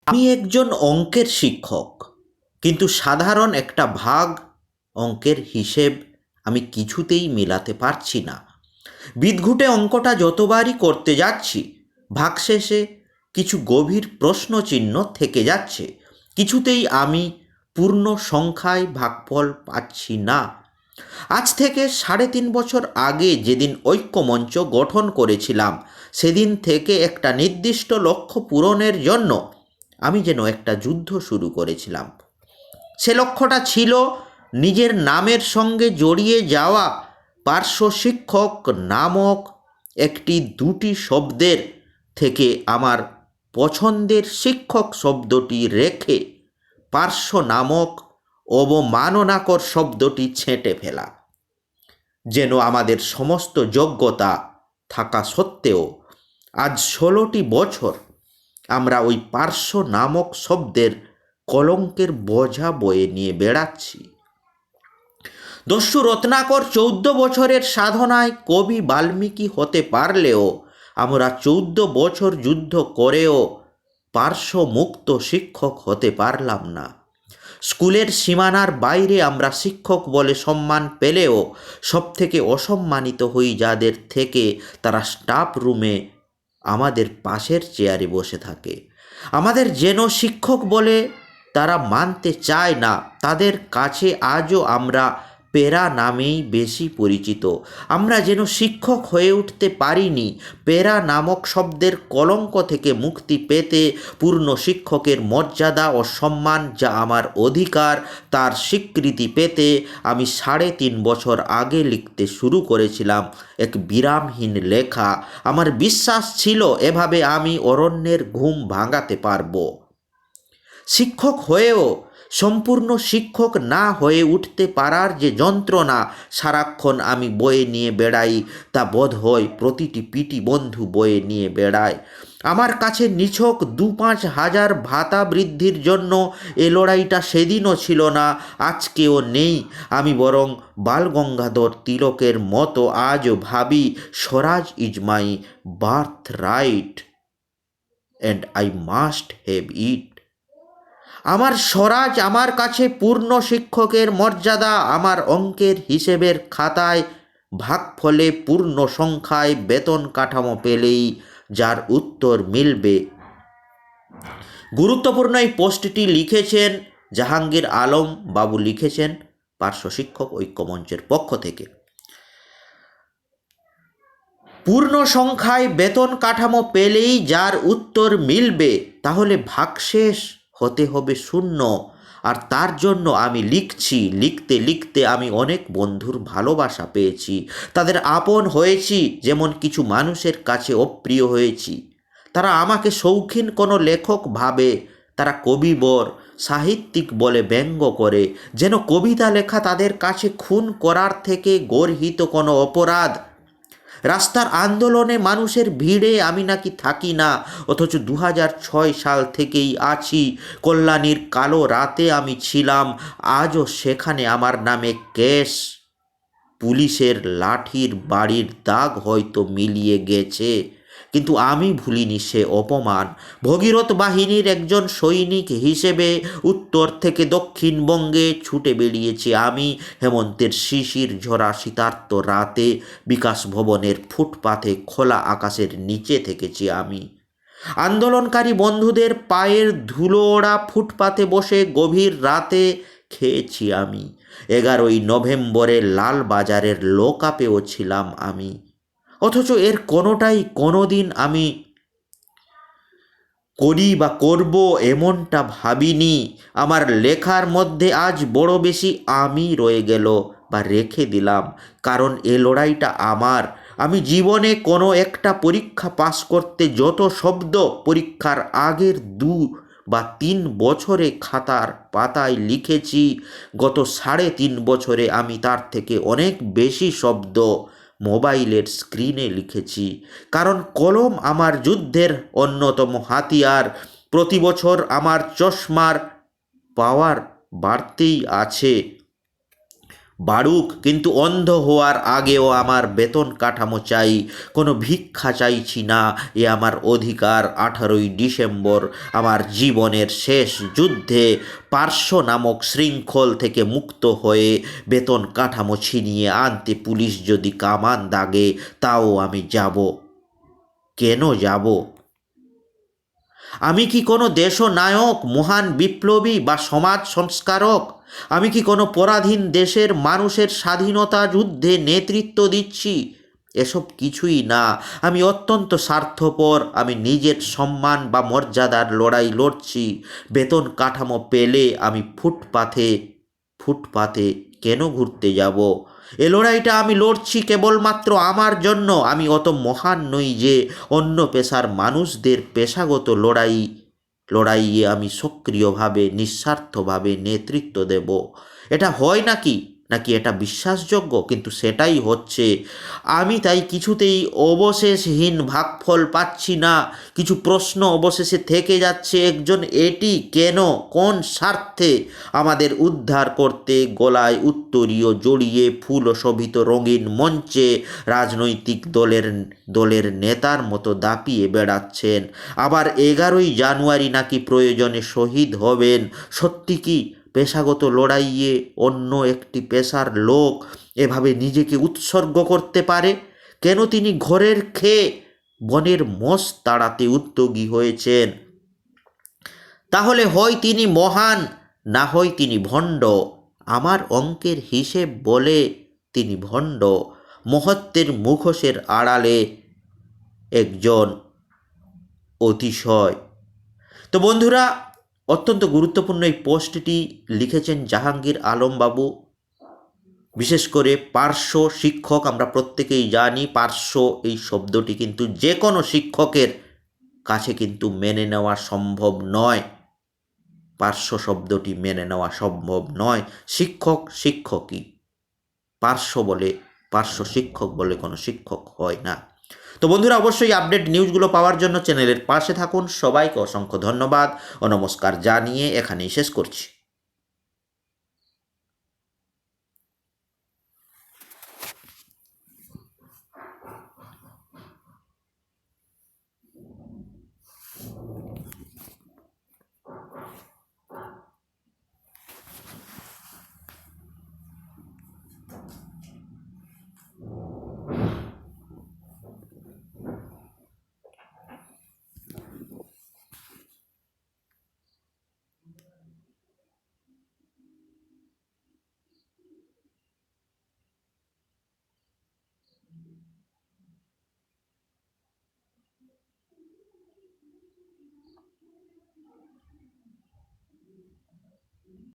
আমি একজন অঙ্কের শিক্ষক, কিন্তু সাধারণ একটা ভাগ অঙ্কের হিসেব আমি কিছুতেই মেলাতে পারছি না। বিদঘুটে অঙ্কটা যতবারই করতে যাচ্ছি, ভাগশেষে কিছু গভীর প্রশ্নচিহ্ন থেকে যাচ্ছে। কিছুতেই আমি পূর্ণ সংখ্যায় ভাগফল পাচ্ছি না। আজ থেকে 3.5 বছর আগে যেদিন ঐক্যমঞ্চ গঠন করেছিলাম, সেদিন থেকে একটা নির্দিষ্ট লক্ষ্য পূরণের জন্য আমি যেন একটা যুদ্ধ শুরু করেছিলাম। সে লক্ষ্যটা ছিল নিজের নামের সঙ্গে জড়িয়ে যাওয়া পার্শ্ব শিক্ষক নামক একটি দুটি শব্দের থেকে আমার পছন্দের শিক্ষক শব্দটি রেখে পার্শ্ব নামক অবমাননাকর শব্দটি ছেঁটে ফেলা। যেন আমাদের সমস্ত যোগ্যতা থাকা সত্ত্বেও আজ 16টি বছর আমরা ওই পার্শ্ব নামক শব্দের কলঙ্কের বোঝা বয়ে নিয়ে বেড়াচ্ছি। দস্যু রত্নাকর 14 বছরের সাধনায় কবি বাল্মীকি হতে পারলেও আমরা 14 বছর যুদ্ধ করেও পার্শ্ব মুক্ত শিক্ষক হতে পারলাম না। স্কুলের সীমানার বাইরে আমরা শিক্ষক বলে সম্মান পেলেও সবথেকে অসম্মানিত হই যাদের থেকে তারা স্টাফ রুমে আমাদের পাশের চেয়ারে বসে থাকে। আমাদের যেন শিক্ষক বলে তারা মানতে চায় না, তাদের কাছে আজও আমরা পেরা নামেই বেশি পরিচিত। আমরা যেন শিক্ষক হয়ে উঠতে পারিনি। পেরা নামক শব্দের কলঙ্ক থেকে মুক্তি পেতে পূর্ণ শিক্ষকের মর্যাদা ও সম্মান যা আমার অধিকার, তার স্বীকৃতি পেতে আমি 3.5 বছর আগে লিখতে শুরু করেছিলাম এক বিরামহীন লেখা। আমার বিশ্বাস ছিল এভাবে আমি অরণ্যের ঘুম ভাঙাতে পারব। শিক্ষক হয়েও সম্পূর্ণ শিক্ষক না হয়ে উঠতে পারার যে যন্ত্রণা সারাক্ষণ আমি বয়ে নিয়ে বেড়াই, তা বোধ হয় প্রতিটি পিটি বন্ধু বয়ে নিয়ে বেড়ায়। আমার কাছে নিছক 2-5 হাজার ভাতা বৃদ্ধির জন্য এ লড়াইটা সেদিনও ছিল না, আজকেও নেই। আমি বরং বালগঙ্গাধর তিলকের মতো আজও ভাবি, swaraj is my birth right and I must have it. আমার স্বরাজ আমার কাছে পূর্ণ শিক্ষকের মর্যাদা। আমার অঙ্কের হিসেবের খাতায় ভাগফলে পূর্ণ সংখ্যায় বেতন কাঠামো পেলেই যার উত্তর মিলবে। গুরুত্বপূর্ণ এই পোস্টটি লিখেছেন জাহাঙ্গীর আলম বাবু, লিখেছেন পার্শ্ব শিক্ষক ঐক্যমঞ্চের পক্ষ থেকে। পূর্ণ সংখ্যায় বেতন কাঠামো পেলেই যার উত্তর মিলবে, তাহলে ভাগশেষ হতে হবে শূন্য। আর তার জন্য আমি লিখছি। লিখতে লিখতে আমি অনেক বন্ধুর ভালোবাসা পেয়েছি, তাদের আপন হয়েছি, যেমন কিছু মানুষের কাছে অপ্রিয় হয়েছি। তারা আমাকে শৌখিন কোনো লেখক ভাবে, তারা কবিবর সাহিত্যিক বলে ব্যঙ্গ করে, যেন কবিতা লেখা তাদের কাছে খুন করার থেকে গর্হিত কোনো অপরাধ। রাস্তার আন্দোলনে মানুষের ভিড়ে আমি নাকি থাকি না, অথচ 2006 সাল থেকেই আছি। কল্যাণীর কালো রাতে আমি ছিলাম, আজও সেখানে আমার নামে কেস। পুলিশের লাঠির বাড়ির দাগ হয়তো মিলিয়ে গেছে, কিন্তু আমি ভুলিনি সে অপমান। ভগীরথ বাহিনীর একজন সৈনিক হিসেবে উত্তর থেকে দক্ষিণবঙ্গে ছুটে বেরিয়েছি আমি। হেমন্তের শিশির ঝরা শীতার্ত রাতে বিকাশ ভবনের ফুটপাথে খোলা আকাশের নিচে থেকেছি আমি। আন্দোলনকারী বন্ধুদের পায়ের ধুলো ওড়া ফুটপাথে বসে গভীর রাতে খেয়েছি আমি। 11ই নভেম্বরে লালবাজারের লোকাপেও ছিলাম আমি। অথচ এর কোনোটাই কোনোদিন আমি করি বা করব এমনটা ভাবিনি। আমার লেখার মধ্যে আজ বড় বেশি আমি রয়ে গেল বা রেখে দিলাম, কারণ এ লড়াইটা আমার। আমি জীবনে কোনো একটা পরীক্ষা পাস করতে যত শব্দ পরীক্ষার আগের 2 বা 3 বছরে খাতার পাতায় লিখেছি, গত 3.5 বছরে আমি তার থেকে অনেক বেশি শব্দ মোবাইলের স্ক্রিনে লিখেছি। কারণ কলম আমার যুদ্ধের অন্যতম হাতিয়ার। প্রতি বছর আমার চশমার পাওয়ার বাড়তেই আছে। বাড়ুক, কিন্তু অন্ধ হওয়ার আগেও আমার বেতন কাঠামো চাই। কোনো ভিক্ষা চাইছি না, এ আমার অধিকার। 18ই ডিসেম্বর আমার জীবনের শেষ যুদ্ধে পার্শ্ব নামক শৃঙ্খল থেকে মুক্ত হয়ে বেতন কাঠামো ছিনিয়ে আনতে পুলিশ যদি কামান দাগে, তাও আমি যাব। কেন যাব? আমি কি কোনো দেশনায়ক, মহান বিপ্লবী বা সমাজ সংস্কারক? আমি কি কোনো পরাধীন দেশের মানুষের স্বাধীনতা যুদ্ধে নেতৃত্ব দিচ্ছি? এসব কিছুই না। আমি অত্যন্ত স্বার্থপর। আমি নিজের সম্মান বা মর্যাদার লড়াই লড়ছি। বেতন কাঠামো পেলে আমি ফুটপাথে কেন ঘুরতে যাব? এ লড়াইটা আমি লড়ছি কেবলমাত্র আমার জন্য। আমি অত মহান নই যে অন্য পেশার মানুষদের পেশাগত লড়াইয়ে আমি সক্রিয়ভাবে নিঃস্বার্থভাবে নেতৃত্ব দেব। এটা হয় নাকি এটা বিশ্বাসযোগ্য? কিন্তু সেটাই হচ্ছে। আমি তাই কিছুতেই অবশেষহীন ভাগফল পাচ্ছি না। কিছু প্রশ্ন অবশেষে থেকে যাচ্ছে। একজন এটি কেন, কোন স্বার্থে? আমাদের উদ্ধার করতে গলায় উত্তরীয় জড়িয়ে ফুল শোভিত রঙিন মঞ্চে রাজনৈতিক দলের নেতার মতো দাপিয়ে বেড়াচ্ছেন। আবার 11ই জানুয়ারি নাকি প্রয়োজনে শহীদ হবেন। সত্যি কি পেশাগত লড়াইয়ে অন্য একটি পেশার লোক এভাবে নিজেকে উৎসর্গ করতে পারে? কেন তিনি ঘরের খেয়ে বনের মোষ তাড়াতে উদ্যোগী হয়েছেন? তাহলে হয় তিনি মহান, না হয় তিনি ভণ্ড। আমার অঙ্কের হিসেব বলে তিনি ভণ্ড। মহত্বের মুখোশের আড়ালে একজন অতিশয়। তো বন্ধুরা, অত্যন্ত গুরুত্বপূর্ণ এই পোস্টটি লিখেছেন জাহাঙ্গীর আলম বাবু। বিশেষ করে পার্শ্ব শিক্ষক, আমরা প্রত্যেকেই জানি পার্শ্ব এই শব্দটি কিন্তু যে কোনো শিক্ষকের কাছে কিন্তু মেনে নেওয়া সম্ভব নয়। পার্শ্ব শব্দটি মেনে নেওয়া সম্ভব নয়। শিক্ষকই। পার্শ্ব শিক্ষক বলে কোনো শিক্ষক হয় না। তো বন্ধুরা, অবশ্যই আপডেট নিউজগুলো পাওয়ার জন্য চ্যানেলের পাশে থাকুন। সবাইকে অসংখ্য ধন্যবাদ ও নমস্কার জানিয়ে এখানেই শেষ করছি।